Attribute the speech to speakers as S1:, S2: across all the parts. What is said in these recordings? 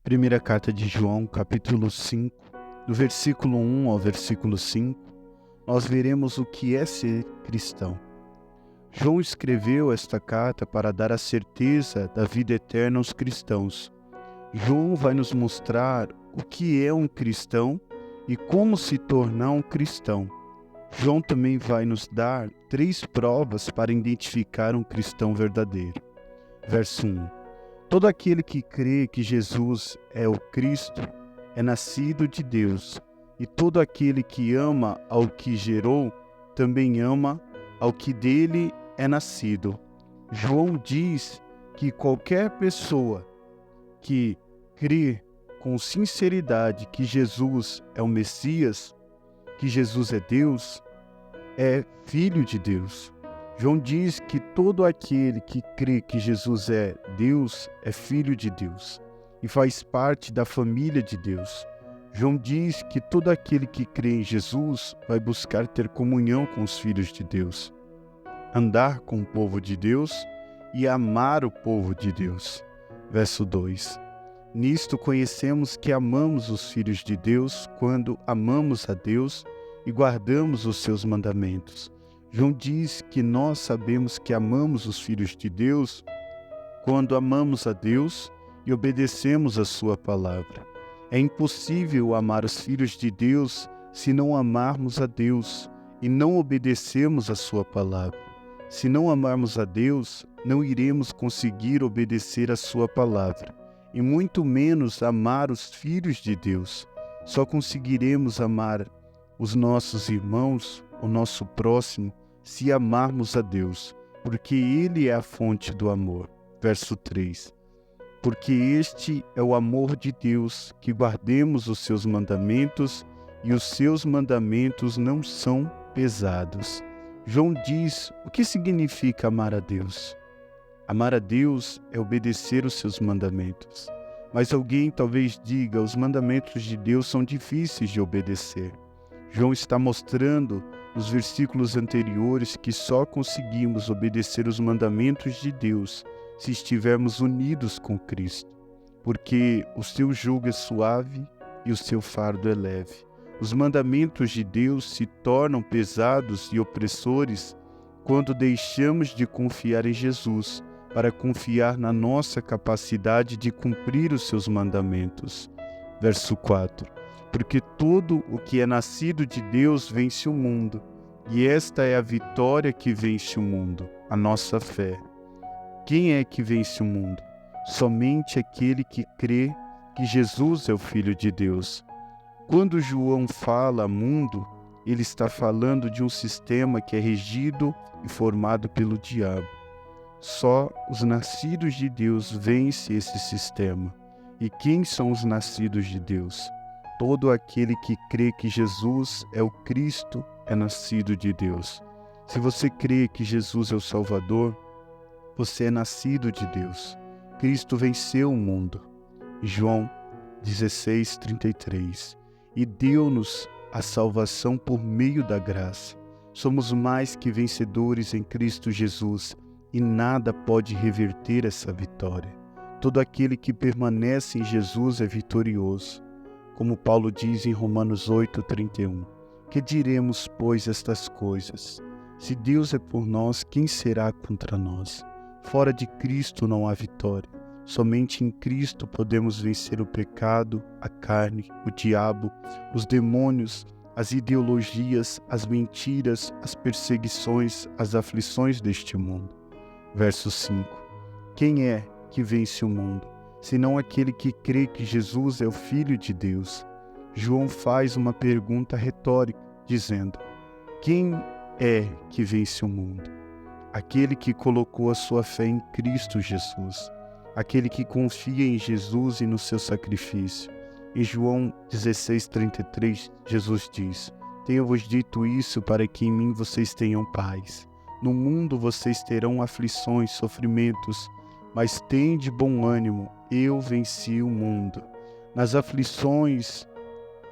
S1: Primeira carta de João, capítulo 5, do versículo 1 ao versículo 5, nós veremos o que é ser cristão. João escreveu esta carta para dar a certeza da vida eterna aos cristãos. João vai nos mostrar o que é um cristão e como se tornar um cristão. João também vai nos dar 3 provas para identificar um cristão verdadeiro. Verso 1. Todo aquele que crê que Jesus é o Cristo é nascido de Deus, e todo aquele que ama ao que gerou também ama ao que dele é nascido. João diz que qualquer pessoa que crê com sinceridade que Jesus é o Messias, que Jesus é Deus, é filho de Deus. João diz que todo aquele que crê que Jesus é Deus é filho de Deus e faz parte da família de Deus. João diz que todo aquele que crê em Jesus vai buscar ter comunhão com os filhos de Deus, andar com o povo de Deus e amar o povo de Deus. Verso 2. Nisto conhecemos que amamos os filhos de Deus quando amamos a Deus e guardamos os seus mandamentos. João diz que nós sabemos que amamos os filhos de Deus quando amamos a Deus e obedecemos a sua palavra. É impossível amar os filhos de Deus se não amarmos a Deus e não obedecemos a sua palavra. Se não amarmos a Deus, não iremos conseguir obedecer a sua palavra, e muito menos amar os filhos de Deus. Só conseguiremos amar os nossos irmãos, o nosso próximo, se amarmos a Deus, porque Ele é a fonte do amor. Verso 3. Porque este é o amor de Deus, que guardemos os seus mandamentos, e os seus mandamentos não são pesados. João diz o que significa amar a Deus. Amar a Deus é obedecer os seus mandamentos. Mas alguém talvez diga, os mandamentos de Deus são difíceis de obedecer. João está mostrando nos versículos anteriores que só conseguimos obedecer os mandamentos de Deus se estivermos unidos com Cristo, porque o seu jugo é suave e o seu fardo é leve. Os mandamentos de Deus se tornam pesados e opressores quando deixamos de confiar em Jesus para confiar na nossa capacidade de cumprir os seus mandamentos. Verso 4. Porque todo o que é nascido de Deus vence o mundo, e esta é a vitória que vence o mundo, a nossa fé. Quem é que vence o mundo? Somente aquele que crê que Jesus é o Filho de Deus. Quando João fala mundo, ele está falando de um sistema que é regido e formado pelo diabo. Só os nascidos de Deus vencem esse sistema. E quem são os nascidos de Deus? Todo aquele que crê que Jesus é o Cristo é nascido de Deus. Se você crê que Jesus é o Salvador, você é nascido de Deus. Cristo venceu o mundo. João 16:33. E deu-nos a salvação por meio da graça. Somos mais que vencedores em Cristo Jesus, e nada pode reverter essa vitória. Todo aquele que permanece em Jesus é vitorioso. Como Paulo diz em Romanos 8:31. Que diremos, pois, estas coisas? Se Deus é por nós, quem será contra nós? Fora de Cristo não há vitória. Somente em Cristo podemos vencer o pecado, a carne, o diabo, os demônios, as ideologias, as mentiras, as perseguições, as aflições deste mundo. Verso 5. Quem é que vence o mundo, senão aquele que crê que Jesus é o Filho de Deus? João faz uma pergunta retórica, dizendo: quem é que vence o mundo? Aquele que colocou a sua fé em Cristo Jesus, aquele que confia em Jesus e no seu sacrifício. Em João 16:33, Jesus diz: Tenho-vos dito isso para que em mim vocês tenham paz. No mundo vocês terão aflições, sofrimentos, mas tende bom ânimo, eu venci o mundo. Nas aflições,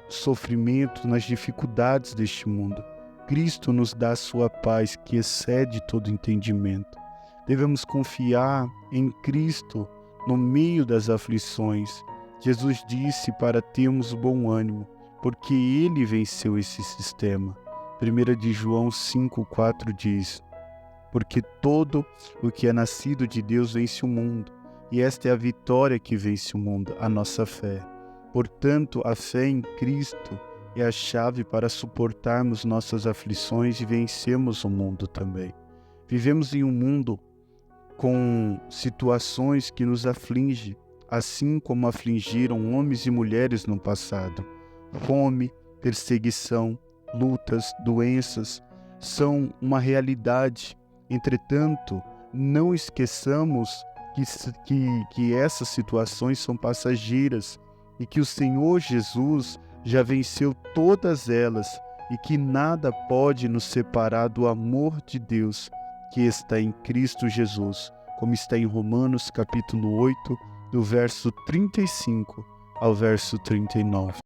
S1: sofrimentos, nas dificuldades deste mundo, Cristo nos dá a sua paz que excede todo entendimento. Devemos confiar em Cristo no meio das aflições Jesus disse para termos bom ânimo, porque Ele venceu esse sistema. 1 de João 5,4 diz: porque todo o que é nascido de Deus vence o mundo, e esta é a vitória que vence o mundo, a nossa fé. Portanto, a fé em Cristo é a chave para suportarmos nossas aflições e vencermos o mundo também. Vivemos em um mundo com situações que nos afligem, assim como afligiram homens e mulheres no passado. Fome, perseguição, lutas, doenças são uma realidade. Entretanto, não esqueçamos que essas situações são passageiras e que o Senhor Jesus já venceu todas elas e que nada pode nos separar do amor de Deus que está em Cristo Jesus, como está em Romanos capítulo 8, do verso 35 ao verso 39.